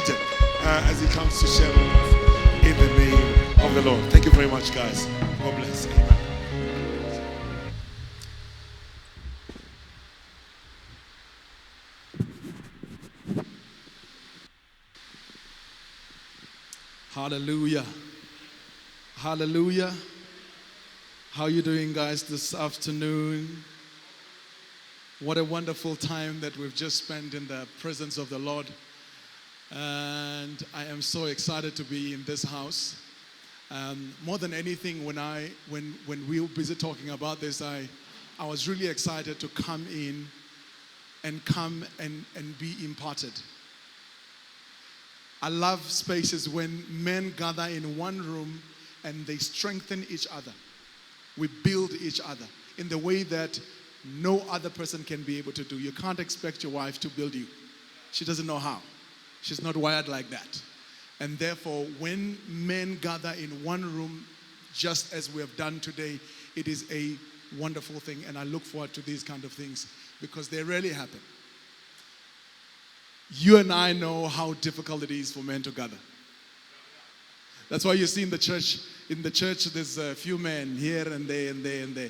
seated as he comes to share with us in the name of the Lord. Thank you very much, guys. God bless. Amen. Hallelujah. Hallelujah. How are you doing, guys, this afternoon? What a wonderful time that we've just spent in the presence of the Lord. And I am so excited to be in this house. More than anything, when we were busy talking about this, I was really excited to come in and be imparted. I love spaces when men gather in one room and they strengthen each other. We build each other in the way that no other person can be able to do. You can't expect your wife to build you. She doesn't know how. She's not wired like that. And therefore, when men gather in one room, just as we have done today, it is a wonderful thing. And I look forward to these kind of things because they rarely happen. You and I know how difficult it is for men to gather. That's why you see in the church, there's a few men here and there and there and there.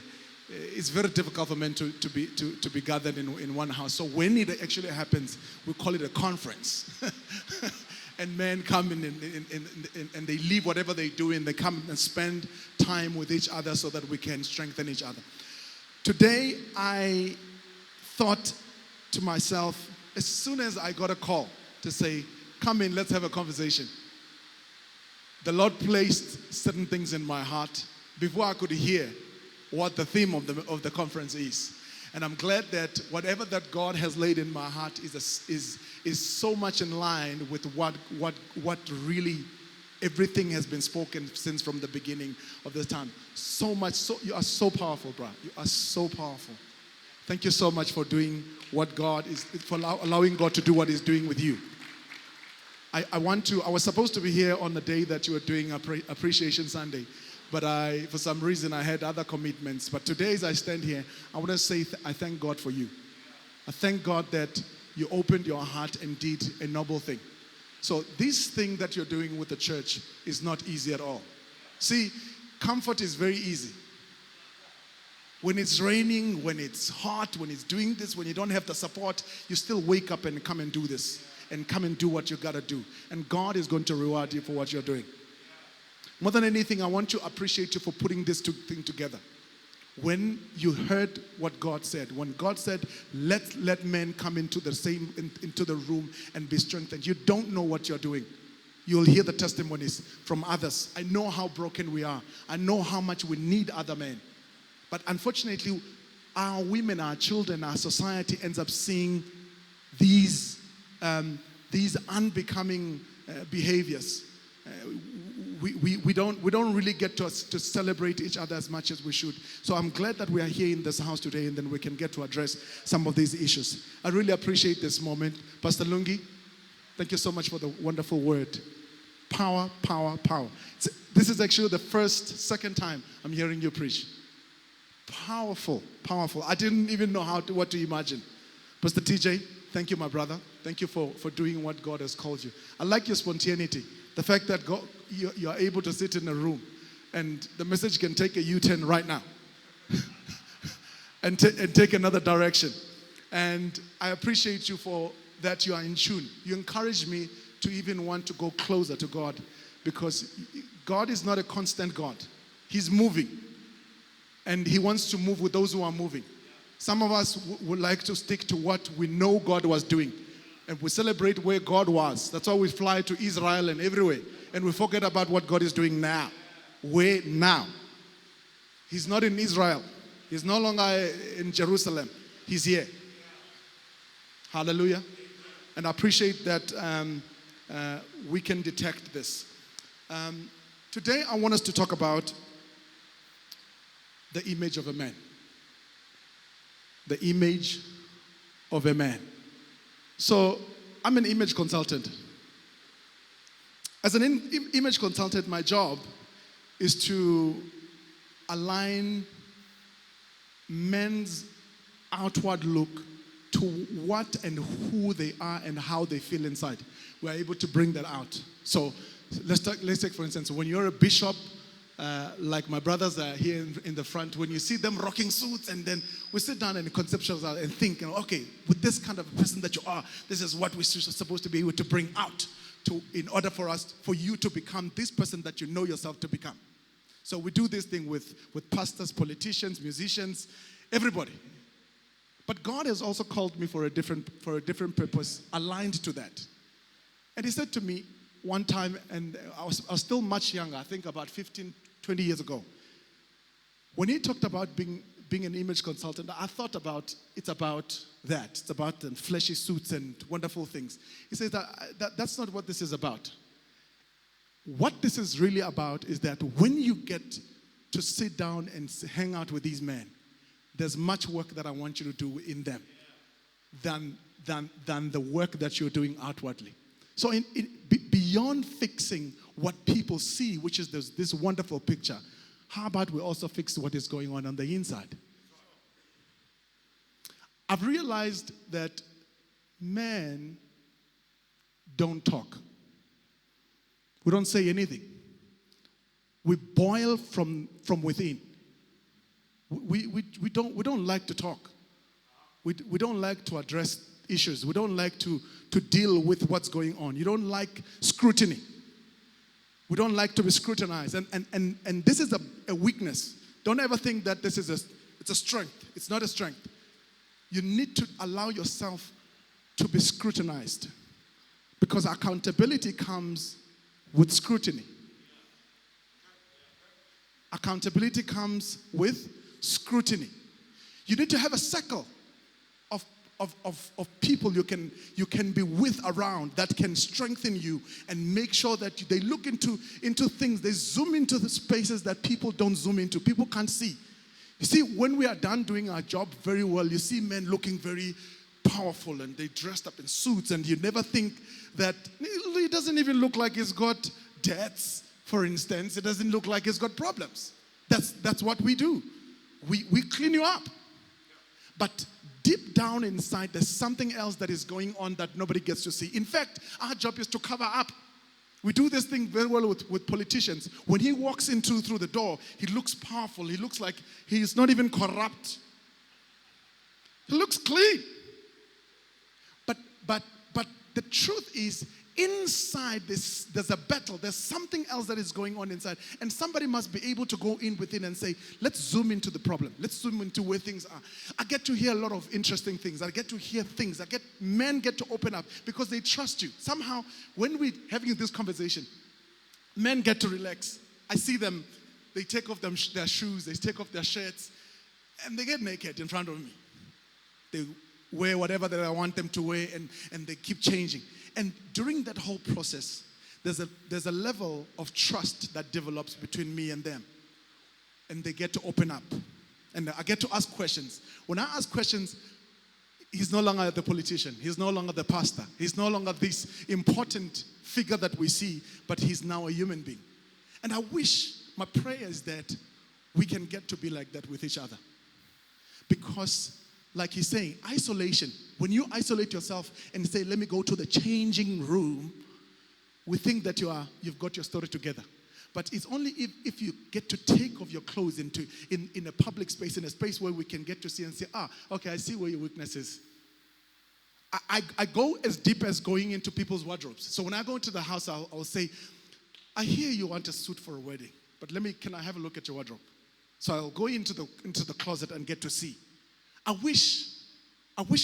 It's very difficult for men to be gathered in one house. So when it actually happens, we call it a conference. And men come in and they leave whatever they do and they come and spend time with each other so that we can strengthen each other. Today, I thought to myself, as soon as I got a call to say, come in, let's have a conversation, the Lord placed certain things in my heart before I could hear what the theme of the conference is. And I'm glad that whatever that God has laid in my heart is so much in line with what really everything has been spoken since from the beginning of this time. So much, you are so powerful, bro. You are so powerful. Thank you so much for doing what God is, for allowing God to do what He's doing with you. I was supposed to be here on the day that you were doing Appreciation Sunday, but for some reason I had other commitments. But today as I stand here, I want to say I thank God for you. I thank God that you opened your heart and did a noble thing. So this thing that you're doing with the church is not easy at all. See, comfort is very easy. When it's raining, when it's hot, when it's doing this, when you don't have the support, you still wake up and come and do this and come and do what you got to do. And God is going to reward you for what you're doing. More than anything, I want to appreciate you for putting this thing together. When you heard what God said, when God said, let men come into the room and be strengthened, you don't know what you're doing. You'll hear the testimonies from others. I know how broken we are. I know how much we need other men. But unfortunately, our women, our children, our society ends up seeing these unbecoming behaviors. We don't really get to celebrate each other as much as we should. So I'm glad that we are here in this house today and then we can get to address some of these issues. I really appreciate this moment. Pastor Lungi, thank you so much for the wonderful word. Power, power, power. This is actually the second time I'm hearing you preach. Powerful, powerful. I didn't even know what to imagine. Pastor TJ, thank you, my brother. Thank you for doing what God has called you. I like your spontaneity. The fact that you are able to sit in a room and the message can take a U-turn right now and take another direction. And I appreciate you for that you are in tune. You encourage me to even want to go closer to God because God is not a constant God. He's moving. And He wants to move with those who are moving. Some of us would like to stick to what we know God was doing. And we celebrate where God was. That's why we fly to Israel and everywhere. And we forget about what God is doing now. Where now? He's not in Israel. He's no longer in Jerusalem. He's here. Hallelujah. And I appreciate that we can detect this. Today I want us to talk about the image of a man. The image of a man. So, I'm an image consultant. As an image consultant, my job is to align men's outward look to what and who they are and how they feel inside. we're able to bring that out. So let's take, for instance, when you're a bishop, like my brothers are here in the front, when you see them rocking suits, and then we sit down and conceptualize and think, okay, with this kind of a person that you are, this is what we're supposed to be able to bring out in order for you to become this person that you know yourself to become. So we do this thing with pastors, politicians, musicians, everybody. But God has also called me for a different purpose aligned to that. And he said to me one time, and I was still much younger, I think about 15, 20 years ago. When he talked about being an image consultant, I thought it's about that. It's about fleshy suits and wonderful things. He says that's not what this is about. What this is really about is that when you get to sit down and hang out with these men, there's much work that I want you to do in them than the work that you're doing outwardly. So beyond fixing what people see, which is this wonderful picture, how about we also fix what is going on the inside? I've realized that men don't talk. We don't say anything. We boil from within. We don't like to talk. We don't like to address issues. We don't like to deal with what's going on. You don't like scrutiny. We don't like to be scrutinized. And this is a weakness. Don't ever think that it's a strength. It's not a strength. You need to allow yourself to be scrutinized, because accountability comes with scrutiny. Accountability comes with scrutiny. You need to have a circle of people you can be with around that can strengthen you and make sure that they look into things. They zoom into the spaces that people don't zoom into. People can't see. You see, when we are done doing our job very well, you see men looking very powerful and they dressed up in suits, and you never think that it doesn't even look like he's got debts, for instance. It doesn't look like he's got problems. That's what we do. We clean you up. But deep down inside, there's something else that is going on that nobody gets to see. In fact, our job is to cover up. We do this thing very well with politicians. When he walks through the door, he looks powerful. He looks like he's not even corrupt. He looks clean. But the truth is, inside there's a battle. There's something else that is going on inside. And somebody must be able to go in within and say, let's zoom into the problem. Let's zoom into where things are. I get to hear a lot of interesting things. I get to hear things. Men get to open up because they trust you. Somehow, when we're having this conversation, men get to relax. I see them, they take off their shoes, they take off their shirts, and they get naked in front of me. They wear whatever that I want them to wear, and they keep changing. And during that whole process, there's a level of trust that develops between me and them. And they get to open up. And I get to ask questions. When I ask questions, he's no longer the politician. He's no longer the pastor. He's no longer this important figure that we see, but he's now a human being. And my prayer is that we can get to be like that with each other. Because, like he's saying, isolation. When you isolate yourself and say, let me go to the changing room, we think that you've got your story together. But it's only if you get to take off your clothes in a public space, in a space where we can get to see and say, okay, I see where your weakness is. I go as deep as going into people's wardrobes. So when I go into the house, I'll say, I hear you want a suit for a wedding, but can I have a look at your wardrobe? So I'll go into the closet and get to see. I wish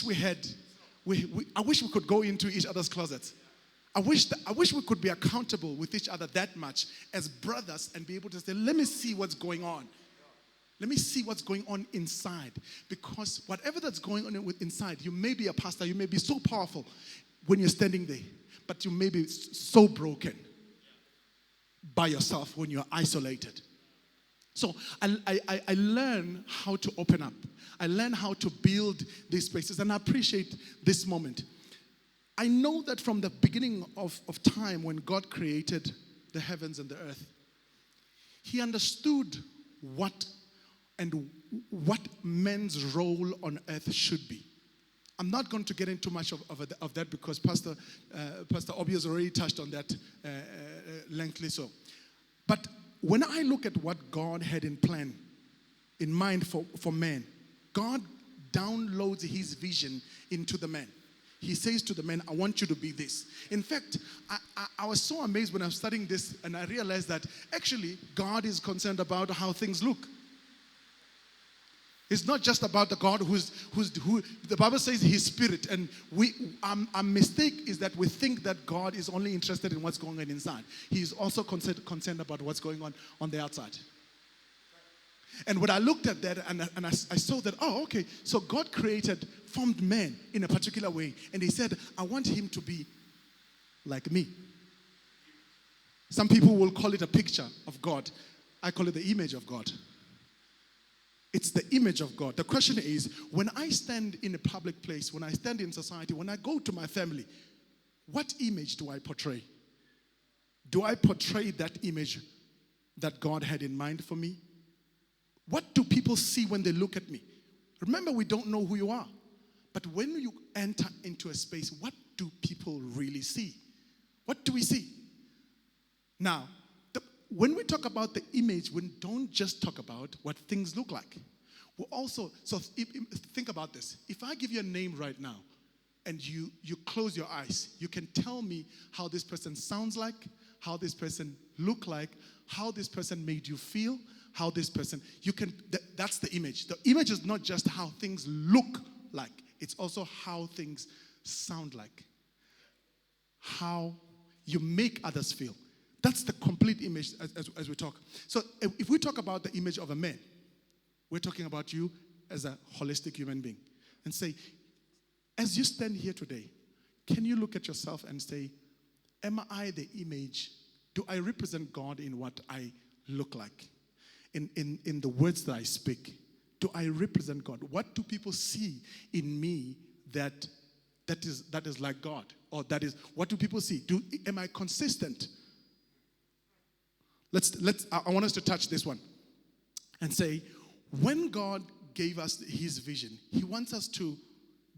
we could go into each other's closets. I wish we could be accountable with each other that much as brothers and be able to say, let me see what's going on. Let me see what's going on inside. Because whatever that's going on inside, you may be a pastor, you may be so powerful when you're standing there, but you may be so broken by yourself when you're isolated. So I learn how to open up. I learn how to build these spaces, and I appreciate this moment. I know that from the beginning of time, when God created the heavens and the earth, he understood what men's role on earth should be. I'm not going to get into much of that because Pastor Obi has already touched on that lengthily so. But when I look at what God had in mind for man, God downloads his vision into the man. He says to the man, I want you to be this. In fact, I was so amazed when I was studying this and I realized that actually God is concerned about how things look. It's not just about the God who the Bible says His Spirit, and our mistake is that we think that God is only interested in what's going on inside. He is also concerned about what's going on the outside. And when I looked at that and I saw that, oh, okay, so God formed man in a particular way, and He said, I want him to be like me. Some people will call it a picture of God. I call it the image of God. It's the image of God. The question is, when I stand in a public place, when I stand in society, when I go to my family, what image do I portray? Do I portray that image that God had in mind for me? What do people see when they look at me? Remember, we don't know who you are. But when you enter into a space, what do people really see? What do we see? Now, when we talk about the image, we don't just talk about what things look like. We also, think about this. If I give you a name right now and you close your eyes, you can tell me how this person sounds like, how this person look like, how this person made you feel, how this person, that's the image. The image is not just how things look like, it's also how things sound like, how you make others feel. That's the complete image as we talk. So if we talk about the image of a man, we're talking about you as a holistic human being. And say, as you stand here today, can you look at yourself and say, am I the image? Do I represent God in what I look like? In the words that I speak? Do I represent God? What do people see in me that is like God? Or what do people see? Am I consistent? I want us to touch this one and say, when God gave us His vision, He wants us to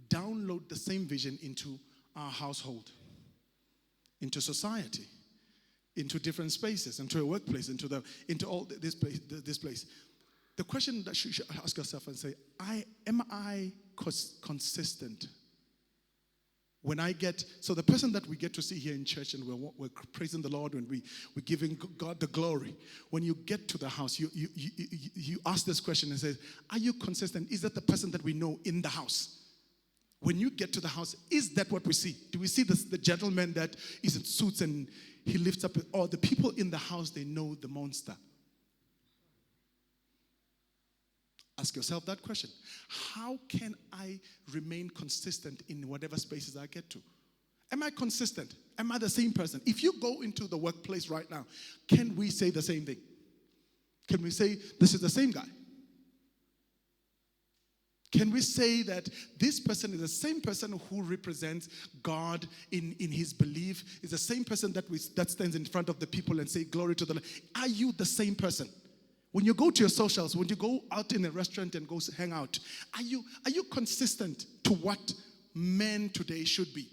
download the same vision into our household, into society, into different spaces, into a workplace, into all this place. The question that you should ask yourself and say, am I consistent? When so the person that we get to see here in church and we're praising the Lord and we're giving God the glory, when you get to the house, you ask this question and say, are you consistent? Is that the person that we know in the house? When you get to the house, is that what we see? Do we see the gentleman that is in suits and he lifts up, or the people in the house, they know the monster? Ask yourself that question. How can I remain consistent in whatever spaces I get to? Am I consistent? Am I the same person? If you go into the workplace right now, can we say the same thing? Can we say this is the same guy? Can we say that this person is the same person who represents God in his belief, is the same person that stands in front of the people and say glory to the Lord? Are you the same person? When you go to your socials, when you go out in a restaurant and go hang out, are you consistent to what men today should be?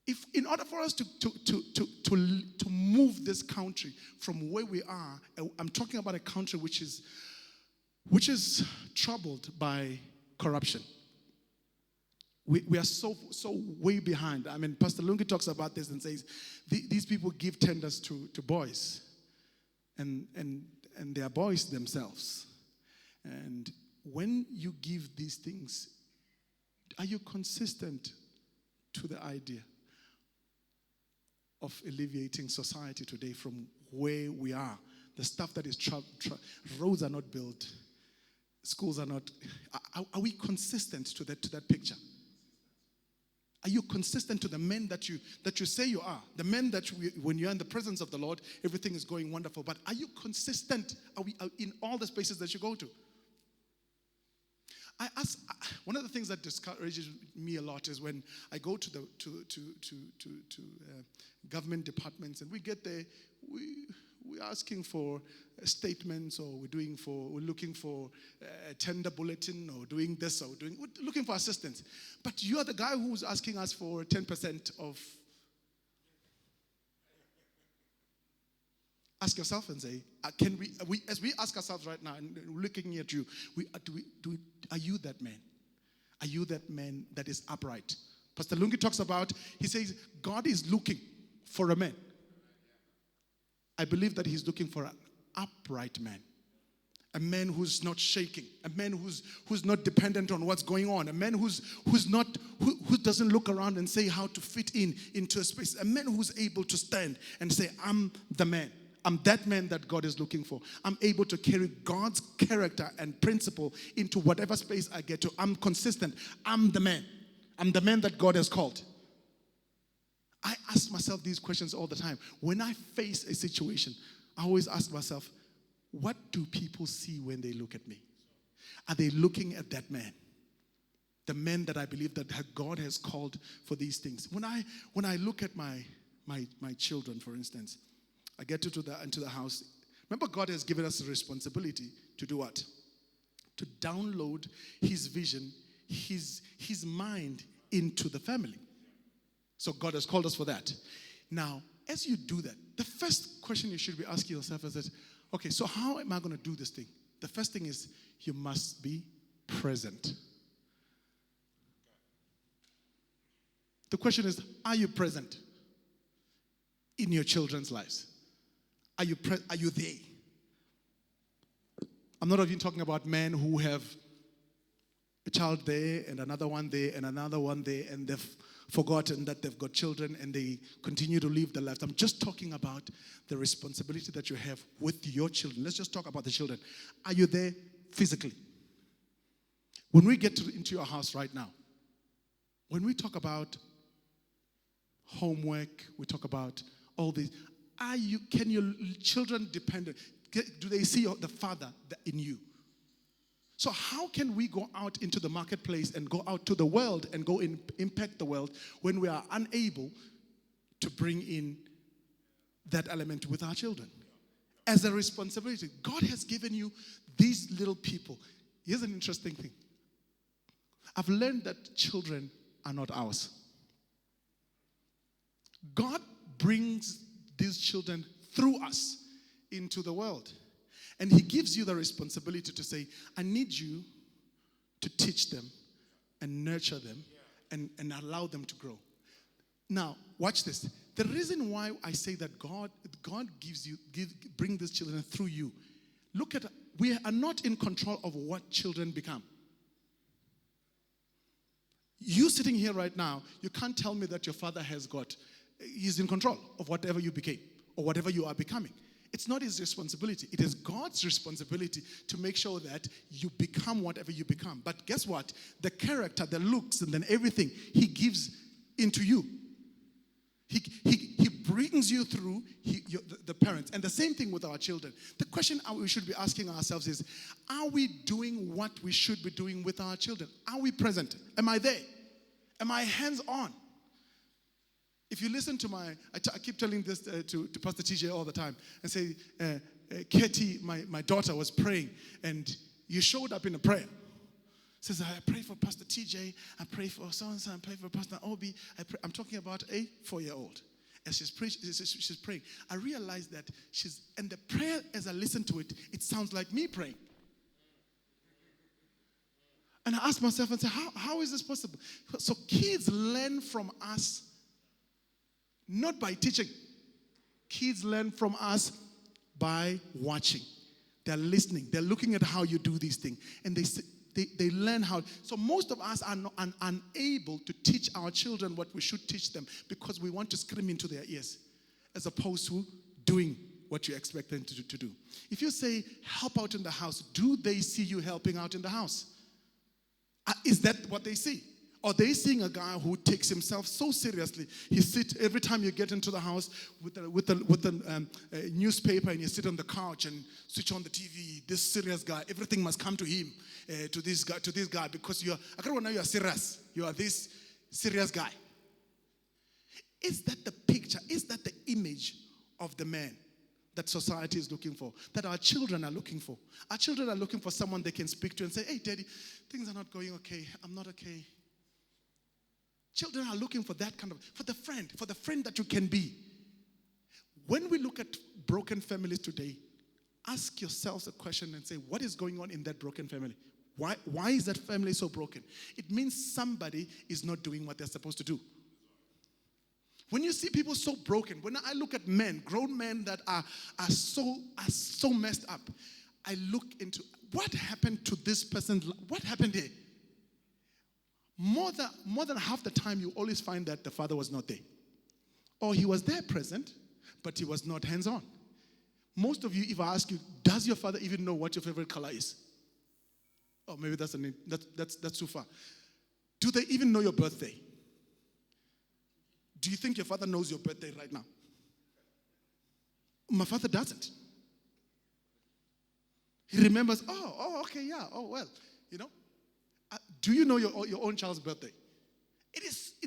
If in order for us to move this country from where we are, I'm talking about a country which is troubled by corruption. We are so way behind. I mean, Pastor Lungi talks about this and says these people give tenders to boys, and they are boys themselves. And when you give these things, are you consistent to the idea of alleviating society today from where we are? The stuff that is roads are not built, schools are not. Are we consistent to that picture? Are you consistent to the men that you say you are? The men that when you're in the presence of the Lord, everything is going wonderful. But are you consistent? Are we in all the spaces that you go to? One of the things that discourages me a lot is when I go to government departments and we get there, we're asking for statements, or we're looking for a tender bulletin, or doing this, or we're looking for assistance. But you're the guy who's asking us for 10% of. Ask yourself and say, can we, as we ask ourselves right now, and looking at you, are you that man? Are you that man that is upright? Pastor Lungi talks about, he says, God is looking for a man. I believe that he's looking for an upright man. A man who's not shaking. A man who's not dependent on what's going on. A man who doesn't look around and say how to fit into a space. A man who's able to stand and say, I'm the man. I'm that man that God is looking for. I'm able to carry God's character and principle into whatever space I get to. I'm consistent. I'm the man. I'm the man that God has called. I ask myself these questions all the time. When I face a situation, I always ask myself, what do people see when they look at me? Are they looking at that man? The man that I believe that God has called for these things. When I look at my children, for instance, I get into the house. Remember, God has given us a responsibility to do what? To download his vision, his mind into the family. So God has called us for that. Now, as you do that, the first question you should be asking yourself is that, okay, so how am I going to do this thing? The first thing is you must be present. The question is, are you present in your children's lives? Are you there? I'm not even talking about men who have a child there and another one there and another one there, and they've forgotten that they've got children and they continue to live their lives. I'm just talking about the responsibility that you have with your children. Let's just talk about the children. Are you there physically? When we get into your house right now, when we talk about homework, we talk about all these, can your children depend? Do they see the Father in you? So how can we go out into the marketplace and go out to the world and go impact the world when we are unable to bring in that element with our children? As a responsibility, God has given you these little people. Here's an interesting thing. I've learned that children are not ours. God brings these children through us into the world. And he gives you the responsibility to say, I need you to teach them and nurture them and allow them to grow. Now, watch this. The reason why I say that God bring these children through you. Look at, we are not in control of what children become. You sitting here right now, you can't tell me that your father he's in control of whatever you became or whatever you are becoming. It's not his responsibility. It is God's responsibility to make sure that you become whatever you become. But guess what? The character, the looks, and then everything he gives into you. He brings you through the parents. And the same thing with our children. The question we should be asking ourselves is, are we doing what we should be doing with our children? Are we present? Am I there? Am I hands-on? If you listen to I keep telling this to Pastor TJ all the time and say, Katie, my daughter was praying and you showed up in a prayer. Says, I pray for Pastor TJ, I pray for so-and-so, I pray for Pastor Obi. I'm talking about a 4-year-old. As she's praying, I realized that and the prayer, as I listen to it, it sounds like me praying. And I ask myself and say, how is this possible? So kids learn from us. Not by teaching. Kids learn from us by watching. They're listening. They're looking at how you do these things. And they learn how. So most of us are unable to teach our children what we should teach them because we want to scream into their ears as opposed to doing what you expect them to do. If you say, help out in the house, do they see you helping out in the house? Is that what they see? Or they seeing a guy who takes himself so seriously. He sits every time you get into the house with a newspaper and you sit on the couch and switch on the TV. This serious guy, everything must come to him, to this guy because I don't know you are serious. You are this serious guy. Is that the picture? Is that the image of the man that society is looking for, that our children are looking for. Our children are looking for someone they can speak to and say, hey, Daddy, things are not going okay. I'm not okay. Children are looking for that kind of, for the friend that you can be. When we look at broken families today, ask yourselves a question and say, what is going on in that broken family? Why is that family so broken? It means somebody is not doing what they're supposed to do. When you see people so broken, when I look at men, grown men that are so messed up, I look into what happened to this person. What happened here? More than half the time, you always find that the father was not there. Or he was there present, but he was not hands-on. Most of you, if I ask you, does your father even know what your favorite color is? Oh, maybe that's too far. Do they even know your birthday? Do you think your father knows your birthday right now? My father doesn't. He remembers, okay, yeah, well, you know. Do you know your own child's birthday?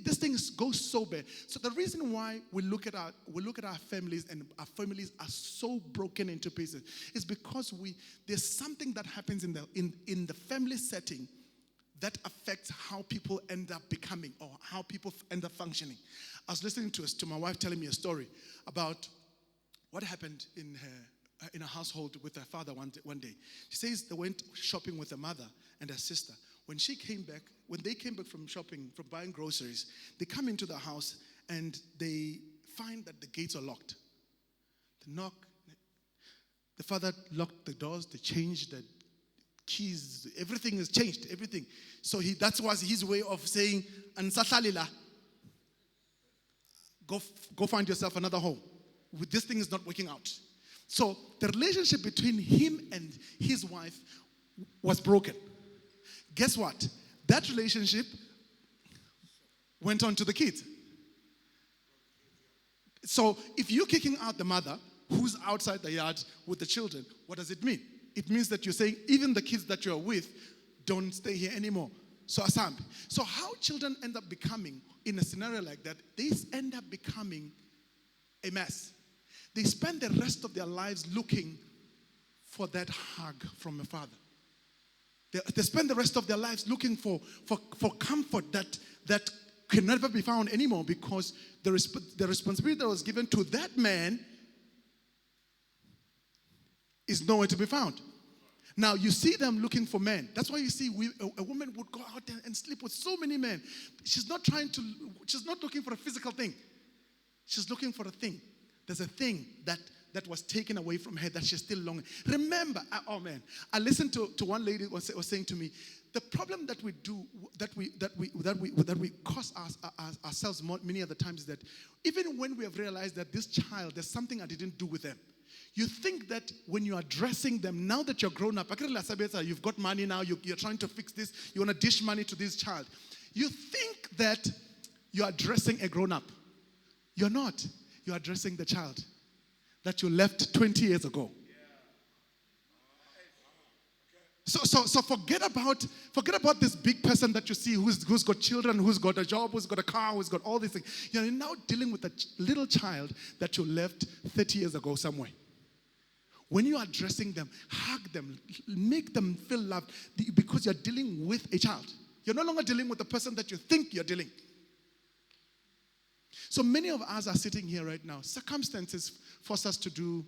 This thing goes so bad. So the reason why we look at our families and our families are so broken into pieces is because there's something that happens in the family setting that affects how people end up becoming or how people end up functioning. I was listening to my wife telling me a story about what happened in a household with her father one day. She says they went shopping with her mother and her sister. When they came back from shopping, from buying groceries, they come into the house and they find that the gates are locked. They knock. The father locked the doors. They changed the keys. Everything is changed. Everything. So that was his way of saying, "Ansasalila, go find yourself another home. This thing is not working out." So the relationship between him and his wife was broken. Guess what? That relationship went on to the kids. So if you're kicking out the mother who's outside the yard with the children, what does it mean? It means that you're saying even the kids that you're with don't stay here anymore. So asambi. So how children end up becoming in a scenario like that, they end up becoming a mess. They spend the rest of their lives looking for that hug from a father. They spend the rest of their lives looking for comfort that can never be found anymore because the responsibility that was given to that man is nowhere to be found. Now, you see them looking for men. That's why you see a woman would go out and sleep with so many men. She's not looking for a physical thing. She's looking for a thing. There's a thing that was taken away from her that she's still longing. Remember, I listened to one lady was saying to me, the problem that we do, that we cause ourselves many other times is that even when we have realized that this child, there's something I didn't do with them. You think that when you are addressing them, now that you're grown up, you've got money now, you're trying to fix this, you want to dish money to this child. You think that you're addressing a grown-up. You're not. You're addressing the child that you left 20 years ago. So forget about this big person that you see who's got children, who's got a job, who's got a car, who's got all these things. You're now dealing with a little child that you left 30 years ago somewhere. When you are addressing them, hug them, make them feel loved because you're dealing with a child. You're no longer dealing with the person that you think you're dealing. So many of us are sitting here right now. Circumstances force us to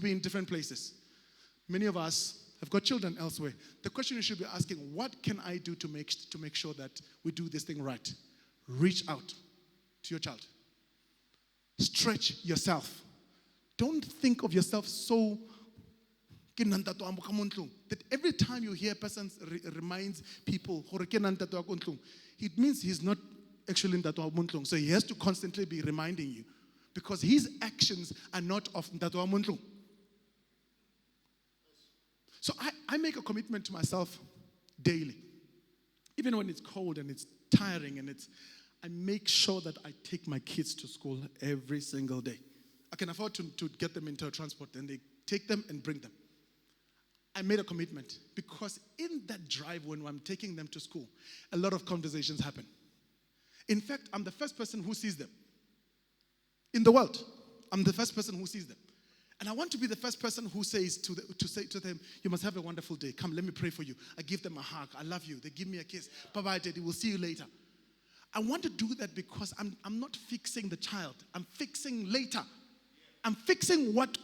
be in different places. Many of us have got children elsewhere. The question you should be asking, what can I do to make sure that we do this thing right? Reach out to your child. Stretch yourself. Don't think of yourself so that every time you hear a person reminds people, it means he's not actually in Ntatwa Muntlung. So he has to constantly be reminding you because his actions are not of Ntatwa Muntlung. So I make a commitment to myself daily. Even when it's cold and it's tiring I make sure that I take my kids to school every single day. I can afford to get them into a transport and they take them and bring them. I made a commitment because in that drive when I'm taking them to school, a lot of conversations happen. In fact, I'm the first person who sees them. In the world, I'm the first person who sees them. And I want to be the first person who says to say to them, you must have a wonderful day. Come, let me pray for you. I give them a hug. I love you. They give me a kiss. Bye-bye, Daddy. We'll see you later. I want to do that because I'm not fixing the child. I'm fixing later. I'm fixing what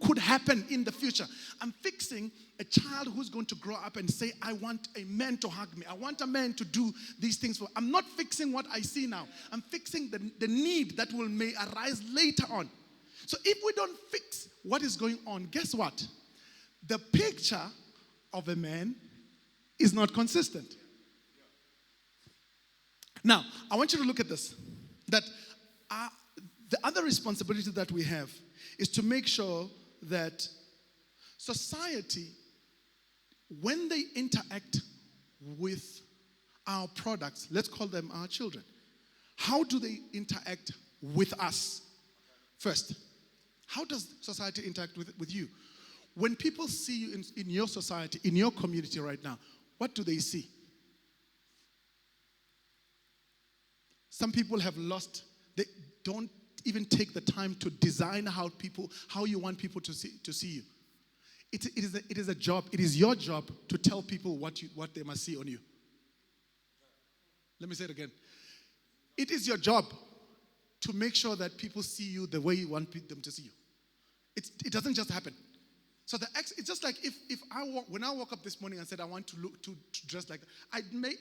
could happen in the future. I'm fixing a child who's going to grow up and say, I want a man to hug me. I want a man to do these things for. I'm not fixing what I see now. I'm fixing the need that may arise later on. So if we don't fix what is going on, guess what? The picture of a man is not consistent. Now, I want you to look at this. That the other responsibility that we have is to make sure that society, when they interact with our products, let's call them our children, how do they interact with us? First, how does society interact with you? When people see you in your society, in your community right now, what do they see? Some people have lost, they don't even take the time to design how you want people to see you. It is a job. It is your job to tell people what they must see on you. Let me say it again. It is your job to make sure that people see you the way you want them to see you. It doesn't just happen. So it's just like if when I woke up this morning and said I want to look to dress like that,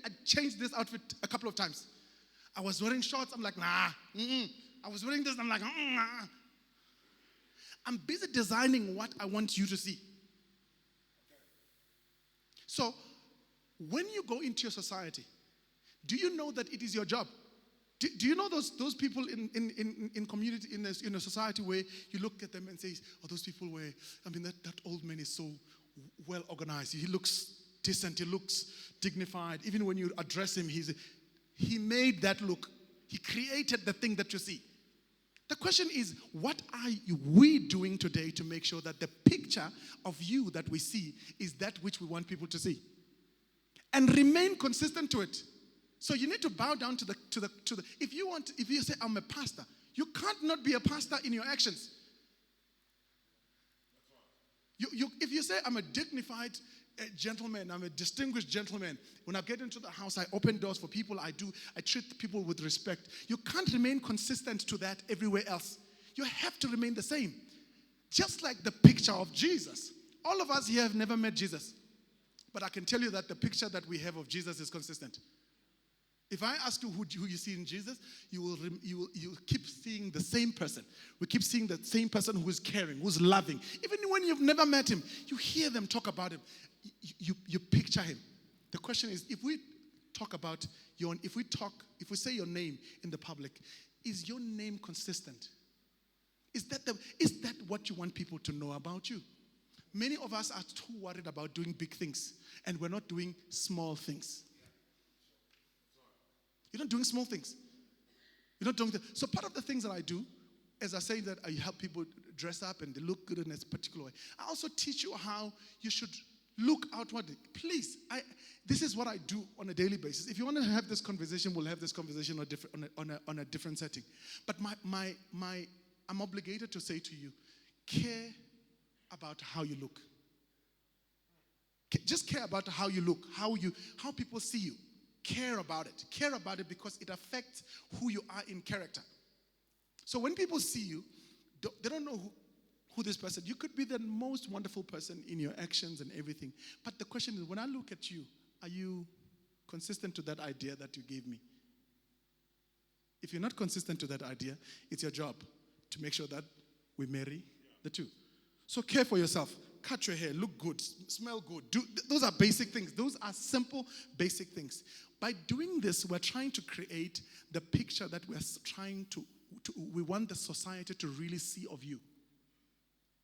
I changed this outfit a couple of times. I was wearing shorts. I'm like, nah. I was wearing this. I'm like, nah. I'm busy designing what I want you to see. So when you go into your society, do you know that it is your job? Do you know those people in community, in a society where you look at them and say, oh, those people that old man is so well organized. He looks decent. He looks dignified. Even when you address him, he made that look. He created the thing that you see. The question is, what are we doing today to make sure that the picture of you that we see is that which we want people to see? And remain consistent to it. So you need to bow down to the if you say I'm a pastor, you can't not be a pastor in your actions. If you say I'm a dignified gentleman, I'm a distinguished gentleman, when I get into the house, I open doors for people, I treat people with respect. You can't remain consistent to that everywhere else. You have to remain the same. Just like the picture of Jesus. All of us here have never met Jesus. But I can tell you that the picture that we have of Jesus is consistent. If I ask you who you see in Jesus, you will keep seeing the same person. We keep seeing the same person who is caring, who's loving. Even when you've never met him, you hear them talk about him. You picture him. The question is, if we talk about if we say your name in the public, is your name consistent? Is that what you want people to know about you? Many of us are too worried about doing big things, and we're not doing small things. You're not doing small things. You're not doing so part of the things that I do, as I say that I help people dress up and they look good in a particular way, I also teach you how you should look outwardly. Please, this is what I do on a daily basis. If you want to have this conversation, we'll have this conversation on a different setting. But I'm obligated to say to you, care about how you look. Just care about how you look, how people see you. Care about it. Care about it because it affects who you are in character. So when people see you, they don't know who this person. You could be the most wonderful person in your actions and everything. But the question is, when I look at you, are you consistent to that idea that you gave me? If you're not consistent to that idea, it's your job to make sure that we marry the two. So care for yourself. Cut your hair, look good, smell good. Those are basic things. Those are simple, basic things. By doing this, we're trying to create the picture that we're trying to we want the society to really see of you.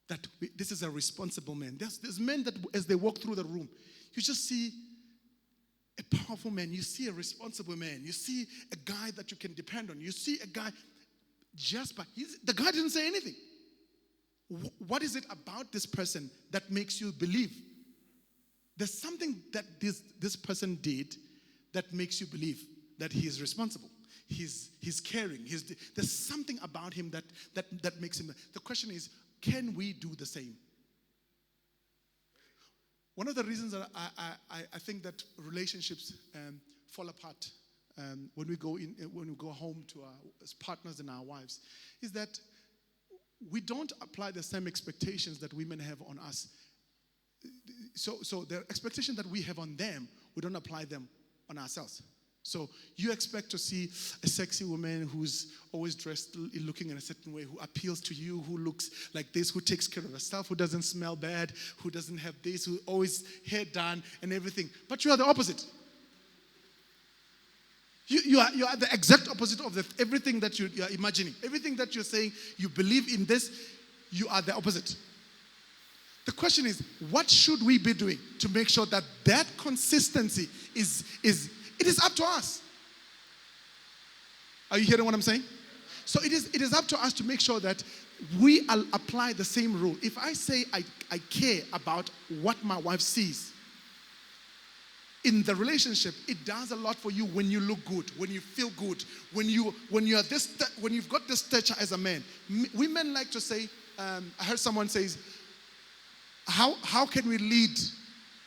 That this is a responsible man. There's men that as they walk through the room, you just see a powerful man. You see a responsible man. You see a guy that you can depend on. You see a guy the guy didn't say anything. What is it about this person that makes you believe? There's something that this person did that makes you believe that he is responsible. He's caring. There's something about him that makes him. The question is, can we do the same? One of the reasons that I think that relationships fall apart when we go home to our partners and our wives is that we don't apply the same expectations that women have on us. So the expectation that we have on them, we don't apply them on ourselves. So you expect to see a sexy woman who's always dressed looking in a certain way, who appeals to you, who looks like this, who takes care of herself, who doesn't smell bad, who doesn't have this, who always hair done and everything. But you are the opposite. You are the exact opposite of everything that you are imagining. Everything that you're saying, you believe in this, you are the opposite. The question is, what should we be doing to make sure that that consistency it is up to us? Are you hearing what I'm saying? So it is up to us to make sure that we apply the same rule. If I say I care about what my wife sees in the relationship, it does a lot for you when you look good, when you feel good, when you've got this stature as a man. Women like to say, I heard someone say, how can we lead?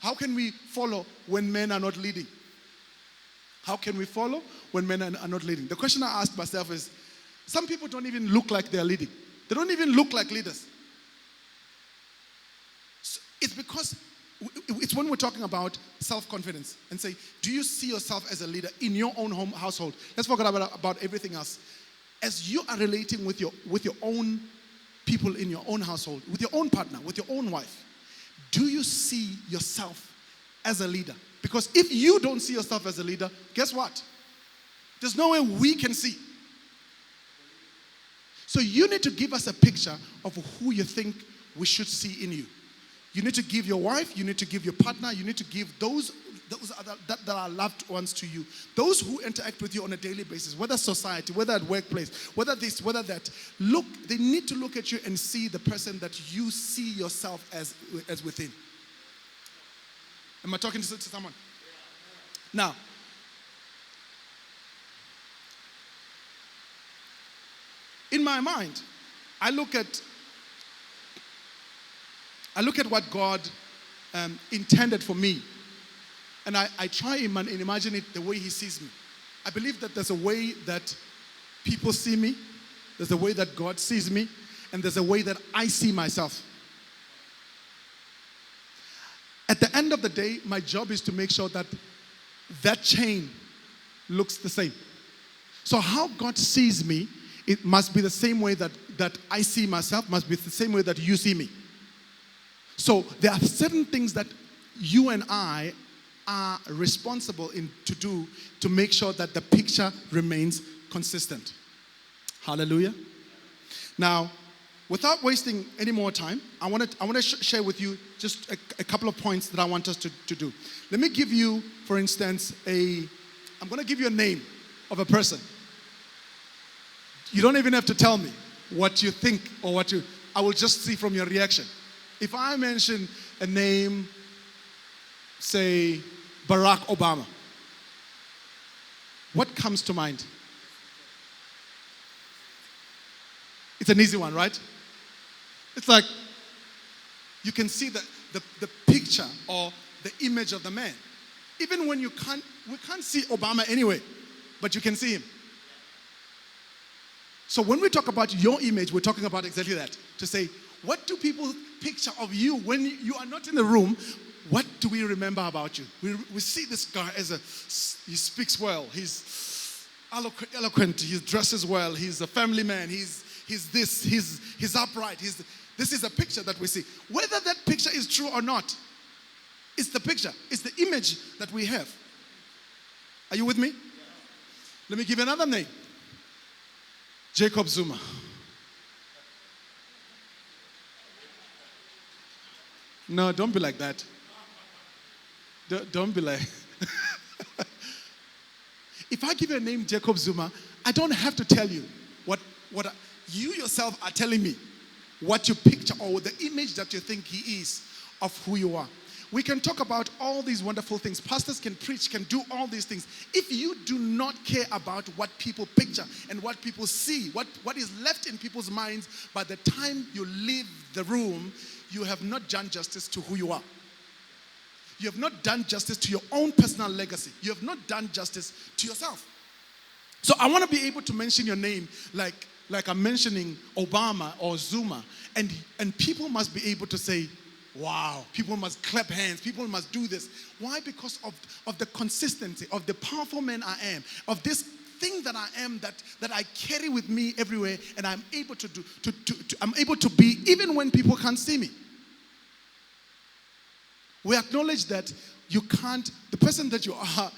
How can we follow when men are not leading? How can we follow when men are not leading? The question I asked myself is, some people don't even look like they're leading. They don't even look like leaders. So it's because it's when we're talking about self-confidence and say, do you see yourself as a leader in your own household? Let's forget about everything else. As you are relating with your own people in your own household, with your own partner, with your own wife, do you see yourself as a leader? Because if you don't see yourself as a leader, guess what? There's no way we can see. So you need to give us a picture of who you think we should see in you. You need to give your wife, you need to give your partner, you need to give those that are loved ones to you. Those who interact with you on a daily basis, whether society, whether at workplace, whether this, whether that. Look, they need to look at you and see the person that you see yourself as within. Am I talking to someone? Now, in my mind, I look at what God intended for me. And I try and imagine it the way He sees me. I believe that there's a way that people see me, there's a way that God sees me, and there's a way that I see myself. At the end of the day, my job is to make sure that that chain looks the same. So how God sees me, it must be the same way that I see myself, must be the same way that you see me. So there are certain things that you and I are responsible to do to make sure that the picture remains consistent. Hallelujah. Now, without wasting any more time, I want to share with you just a couple of points that I want us to do. Let me give you, for instance, I'm going to give you a name of a person. You don't even have to tell me what you think or I will just see from your reaction. If I mention a name, say Barack Obama, what comes to mind? It's an easy one, right? It's like you can see the picture or the image of the man. Even when we can't see Obama anyway, but you can see him. So when we talk about your image, we're talking about exactly that. To say, what do people picture of you when you are not in the room? What do we remember about you? We see this guy he speaks well, he's eloquent, he dresses well, he's a family man, he's upright, this is a picture that we see. Whether that picture is true or not, it's the picture, it's the image that we have. Are you with me? Let me give you another name. Jacob Zuma. No, don't be like that. Don't be like. If I give you a name, Jacob Zuma, I don't have to tell you what you yourself are telling me, what you picture or the image that you think he is of who you are. We can talk about all these wonderful things. Pastors can preach, can do all these things. If you do not care about what people picture and what people see, what is left in people's minds by the time you leave the room, you have not done justice to who you are. You have not done justice to your own personal legacy. You have not done justice to yourself. So I want to be able to mention your name like I'm mentioning Obama or Zuma, and people must be able to say, wow, people must clap hands, people must do this. Why? Because of the consistency, of the powerful man I am, of this thing that I am that I carry with me everywhere, and I'm able to do, I'm able to be even when people can't see me. We acknowledge that you can't, the person that you are,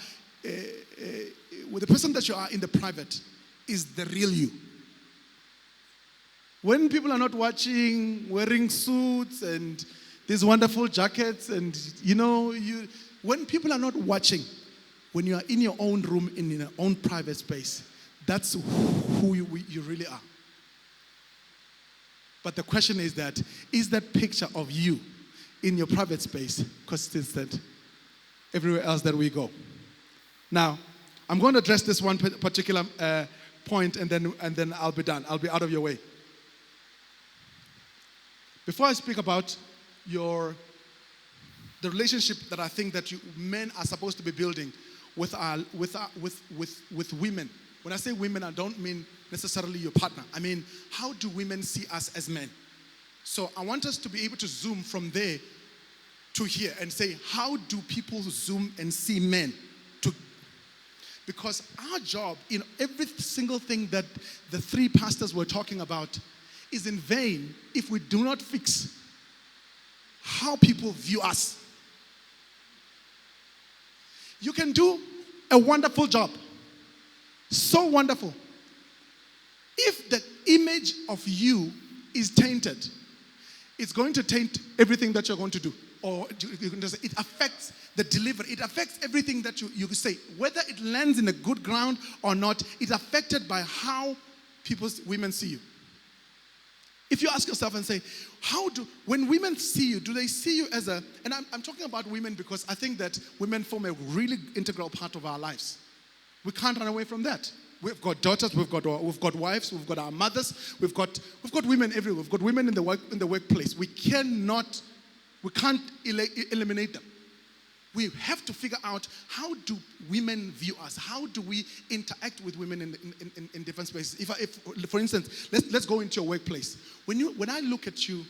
with the person that you are in the private is the real you. When people are not watching, wearing suits and these wonderful jackets, and when people are not watching, when you are in your own room, in your own private space, that's who you really are. But the question is that picture of you in your private space consistent everywhere else that we go? Now, I'm going to address this one particular point, and then I'll be done. I'll be out of your way. Before I speak about the relationship that I think that men are supposed to be building with women. When I say women, I don't mean necessarily your partner. I mean, how do women see us as men? So I want us to be able to zoom from there to here and say, how do people zoom and see men? Because our job in every single thing that the three pastors were talking about is in vain if we do not fix how people view us. You can do a wonderful job, so wonderful. If the image of you is tainted, it's going to taint everything that you're going to do. Or you can just say, it affects the delivery. It affects everything that you say. Whether it lands in a good ground or not, it's affected by how women see you. If you ask yourself and say, when women see you, do they see you as and I'm talking about women because I think that women form a really integral part of our lives. We can't run away from that. We've got daughters, we've got wives, we've got our mothers, we've got women everywhere. We've got women in the workplace. We can't eliminate them. We have to figure out, how do women view us? How do we interact with women in different spaces? If for instance, let's go into your workplace. When I look at you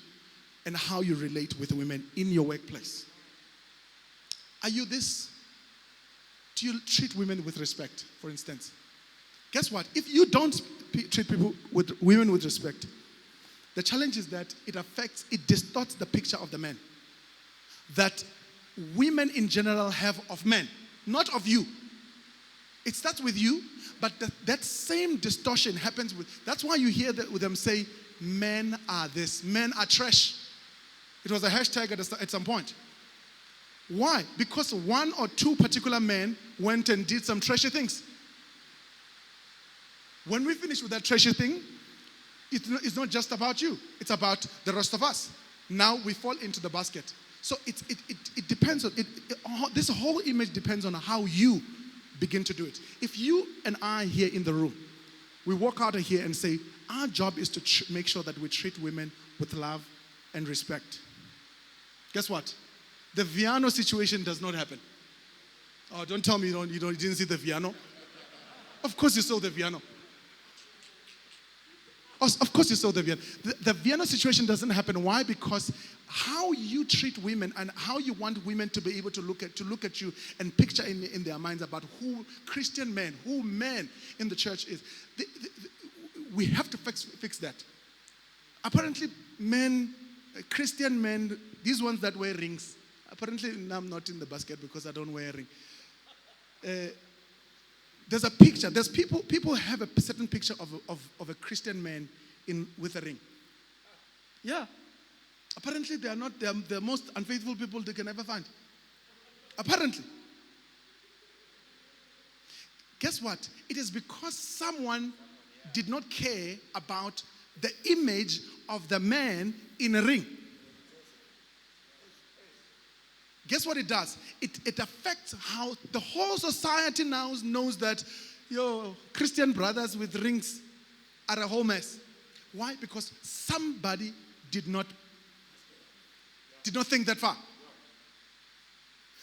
and how you relate with women in your workplace, do you treat women with respect, for instance? Guess what? If you don't treat women with respect, the challenge is that it distorts the picture of the man that women in general have of men, not of you. It starts with you, but that same distortion happens that's why you hear with them say, men are this, men are trash. It was a hashtag at some point. Why? Because one or two particular men went and did some trashy things. When we finish with that trashy thing, it's not just about you. It's about the rest of us. Now we fall into the basket. So it depends on this whole image depends on how you begin to do it. If you and I here in the room, we walk out of here and say, our job is to make sure that we treat women with love and respect. Guess what? The Viano situation does not happen. Oh, don't tell me you didn't see the Viano. Of course you saw the Viano. Of course you saw the Viano. The Viano situation doesn't happen. Why? Because how you treat women and how you want women to be able to look at you and picture in their minds about who Christian men, who men in the church is. We have to fix that. Apparently Christian men, these ones that wear rings, apparently I'm not in the basket because I don't wear a ring. There's a picture. There's people have a certain picture of a Christian man with a ring. Yeah. Apparently they are the most unfaithful people they can ever find. Apparently. Guess what? It is because someone did not care about the image of the man in a ring. guess what it does? It affects how the whole society now knows that your Christian brothers with rings are a whole mess. Why? Because somebody did not think that far.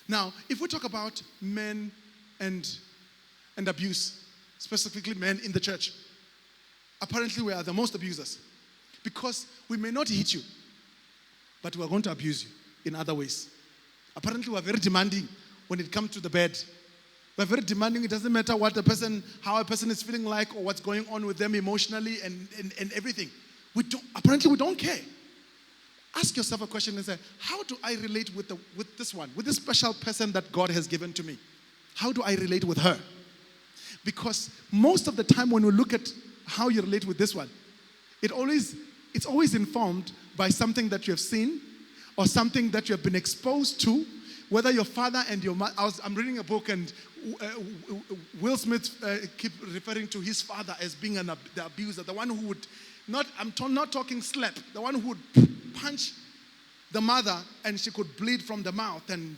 Now, if we talk about men and abuse, specifically men in the church, apparently we are the most abusers. Because we may not hit you, but we are going to abuse you in other ways. Apparently we are very demanding when it comes to the bed. We are very demanding. It doesn't matter how a person is feeling like or what's going on with them emotionally and everything. Apparently we don't care. Ask yourself a question and say, how do I relate with this special person that God has given to me? How do I relate with her? Because most of the time when we look at how you relate with this one, it's always informed by something that you have seen or something that you have been exposed to, whether your father and your mother. I'm reading a book, and Will Smith keep referring to his father as being the abuser, the one who would I'm not talking slap, the one who would punch the mother and she could bleed from the mouth, and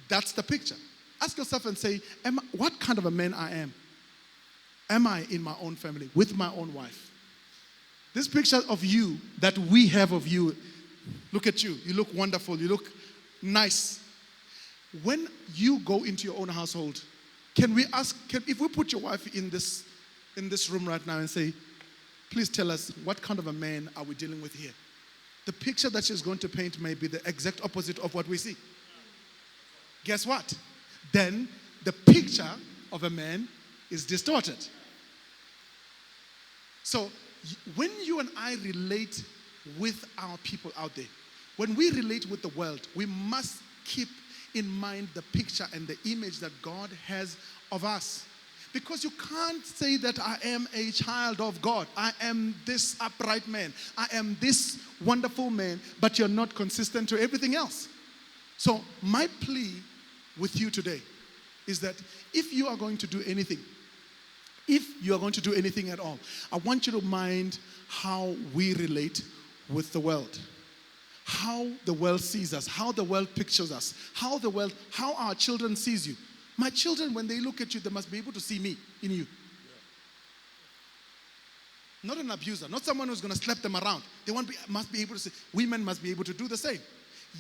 that's the picture. Ask yourself and say, what kind of a man I am? Am I in my own family, with my own wife? This picture of you that we have of you, look at you. You look wonderful. You look nice. When you go into your own household, if we put your wife in this room right now and say, please tell us, what kind of a man are we dealing with here? The picture that she's going to paint may be the exact opposite of what we see. Guess what? Then the picture of a man is distorted. So when you and I relate with our people out there, when we relate with the world, we must keep in mind the picture and the image that God has of us. Because you can't say that I am a child of God. I am this upright man. I am this wonderful man, but you're not consistent to everything else. So my plea with you today is that if you are going to do anything, at all, I want you to mind how we relate with the world. How the world sees us, how the world pictures us, how our children sees you. My children, when they look at you, they must be able to see me in you. Not an abuser, not someone who's going to slap them around. They must be able to see. Women must be able to do the same.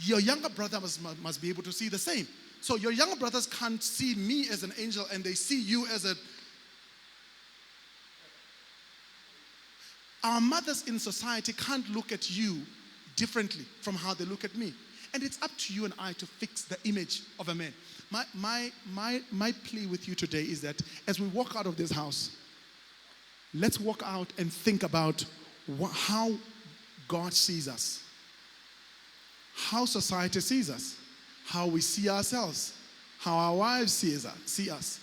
Your younger brother must be able to see the same. So your younger brothers can't see me as an angel and they see you as a... Our mothers in society can't look at you differently from how they look at me. And it's up to you and I to fix the image of a man. My plea with you today is that as we walk out of this house, let's walk out and think about how God sees us, how society sees us, how we see ourselves, how our wives see us.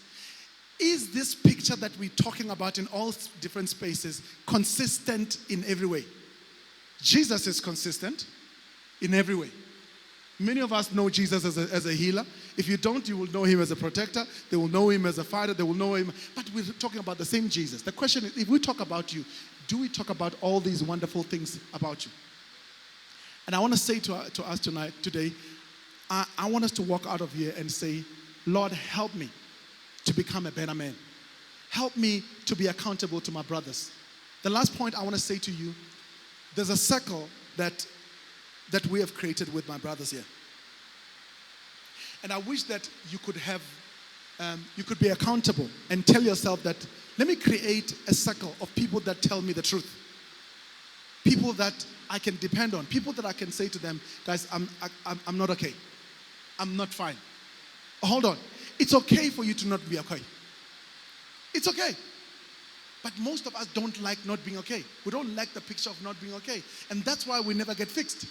Is this picture that we're talking about in all different spaces consistent in every way? Jesus is consistent in every way. Many of us know Jesus as a healer. If you don't, you will know him as a protector. They will know him as a fighter. They will know him. But we're talking about the same Jesus. The question is, if we talk about you, do we talk about all these wonderful things about you? And I want to say to us today, I want us to walk out of here and say, Lord, help me to become a better man. Help me to be accountable to my brothers. The last point I want to say to you, there's a circle that we have created with my brothers here. And I wish that you could be accountable and tell yourself that, let me create a circle of people that tell me the truth. People that I can depend on. People that I can say to them, guys, I'm not okay. I'm not fine. Hold on. It's okay for you to not be okay. It's okay. But most of us don't like not being okay. We don't like the picture of not being okay. And that's why we never get fixed.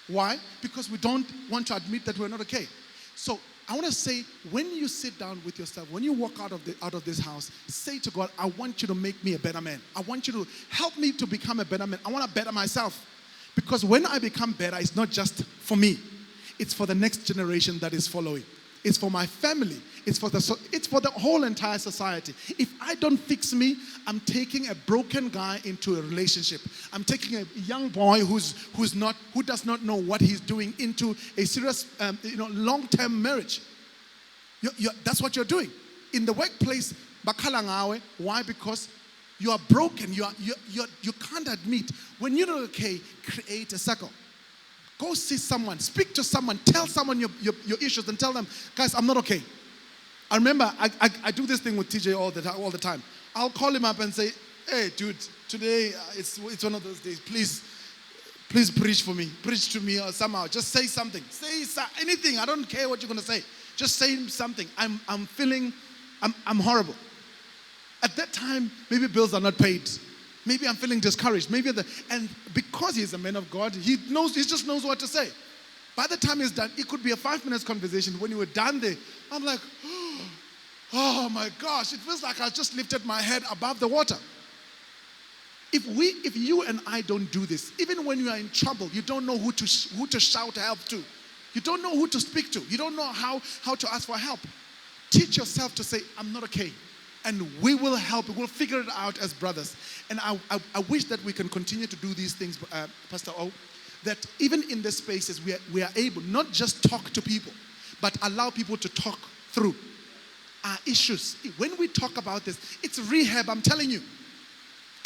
Why? Because we don't want to admit that we're not okay. So I want to say, when you sit down with yourself, when you walk out of this house, say to God, I want you to make me a better man. I want you to help me to become a better man. I want to better myself. Because when I become better, it's not just for me. It's for the next generation that is following. It's for my family. It's for the whole entire society. If I don't fix me, I'm taking a broken guy into a relationship. I'm taking a young boy who does not know what he's doing into a serious, long-term marriage. That's what you're doing. In the workplace, bakhala ngawe. Why? Because you are broken. You can't admit. When you're not okay, create a circle. Go see someone. Speak to someone. Tell someone your issues and tell them, guys, I'm not okay. I remember I do this thing with TJ all the time. I'll call him up and say, hey, dude, today it's one of those days. Please preach for me. Preach to me or somehow. Just say something. Say anything. I don't care what you're going to say. Just say something. I'm horrible. At that time, maybe bills are not paid. Maybe I'm feeling discouraged. And because he's a man of God, he just knows what to say. By the time he's done, it could be a 5-minute conversation. When you were done there, I'm like, oh my gosh, it feels like I just lifted my head above the water. If you and I don't do this, even when you are in trouble, you don't know who to shout help to. You don't know who to speak to. You don't know how to ask for help. Teach yourself to say, I'm not okay. And we will help. We'll figure it out as brothers. And I wish that we can continue to do these things, Pastor O, that even in the spaces we are able not just talk to people, but allow people to talk through our issues. When we talk about this, it's rehab, I'm telling you.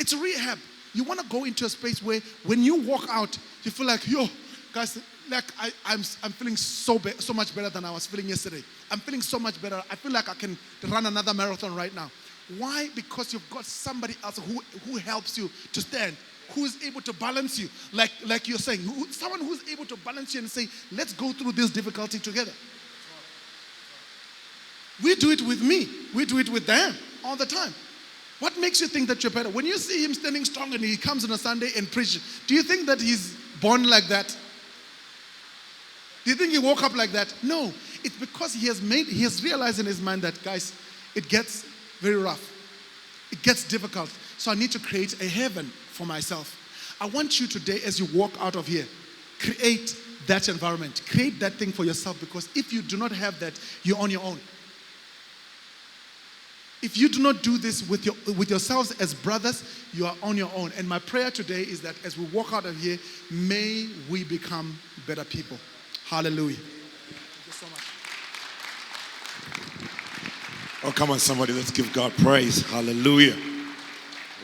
It's rehab. You want to go into a space where when you walk out, you feel like, yo, guys, like I'm feeling so much better than I was feeling yesterday. I'm feeling so much better. I feel like I can run another marathon right now. Why? Because you've got somebody else who helps you to stand, who is able to balance you, like you're saying, someone who's able to balance you and say, let's go through this difficulty together. We do it with me. We do it with them all the time. What makes you think that you're better? When you see him standing strong and he comes on a Sunday and preaches, do you think that he's born like that? Do you think he woke up like that? No. It's because he has realized in his mind that, guys, it gets very rough. It gets difficult. So I need to create a heaven for myself. I want you today, as you walk out of here, create that environment. Create that thing for yourself, because if you do not have that, you're on your own. If you do not do this with yourselves as brothers, you are on your own. And my prayer today is that as we walk out of here, may we become better people. Hallelujah. Thank you so much. Oh, come on, somebody. Let's give God praise. Hallelujah.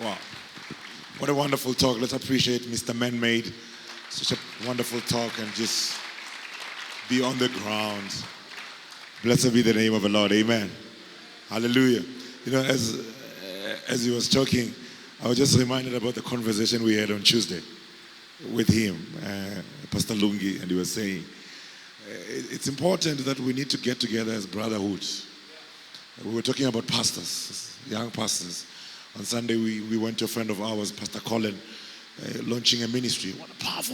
Wow. What a wonderful talk. Let's appreciate Mr. Man-Made. Such a wonderful talk, and just be on the ground. Blessed be the name of the Lord. Amen. Hallelujah. You know, as he was talking, I was just reminded about the conversation we had on Tuesday with him, Pastor Lungi, and he was saying, it's important that we need to get together as brotherhood. We were talking about pastors, young pastors. On Sunday, we went to a friend of ours, Pastor Colin, launching a ministry. What a powerful